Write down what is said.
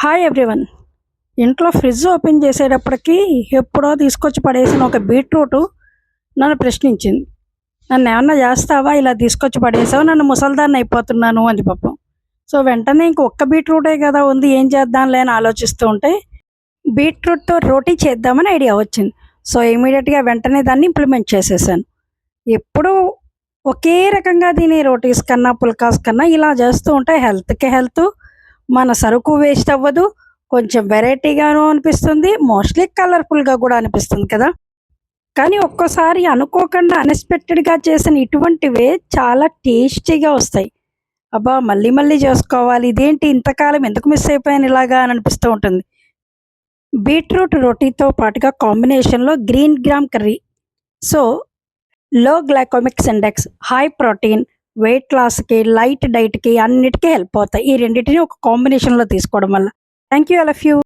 Hi everyone. ఇంట్లో fridge open చేసేటప్పటికి ఎప్పుడో తీసుకొచ్చి పడేసిన ఒక బీట్రూట్ నన్ను ప్రశ్నించింది. నన్ను ఏమన్నా చేస్తావా, ఇలా తీసుకొచ్చి పడేసావు, నన్ను ముసల్దాన్ని అయిపోతున్నాను అని పాపం. సో వెంటనే ఇంక ఒక్క బీట్రూటే కదా ఉంది, ఏం చేద్దాంలే అని ఆలోచిస్తూ ఉంటే బీట్రూట్తో రోటీ చేద్దామని ఐడియా వచ్చింది. సో ఇమీడియట్గా వెంటనే దాన్ని ఇంప్లిమెంట్ చేసేసాను. ఎప్పుడూ ఒకే రకంగా తినే రోటీస్ కన్నా పుల్కాస్ కన్నా ఇలా చేస్తూ ఉంటే హెల్త్కి హెల్త్, మన సరుకు వేస్ట్ అవ్వదు, కొంచెం వెరైటీగాను అనిపిస్తుంది, మోస్ట్లీ కలర్ఫుల్గా కూడా అనిపిస్తుంది కదా. కానీ ఒక్కోసారి అనుకోకుండా అన్ఎక్స్పెక్టెడ్గా చేసిన ఇటువంటివే చాలా టేస్టీగా వస్తాయి. అబ్బా, మళ్ళీ మళ్ళీ చేసుకోవాలి, ఇదేంటి ఇంతకాలం ఎందుకు మిస్ అయిపోయాను ఇలాగా అని అనిపిస్తూ ఉంటుంది. బీట్రూట్ రోటీతో పాటుగా కాంబినేషన్లో green gram curry. So low glycemic index, high protein, weight లాస్కి, లైట్ డైట్కి అన్నిటికీ హెల్ప్ అవుతాయి ఈ రెండింటిని ఒక కాంబినేషన్లో తీసుకోవడం వల్ల. Thank you, I love you.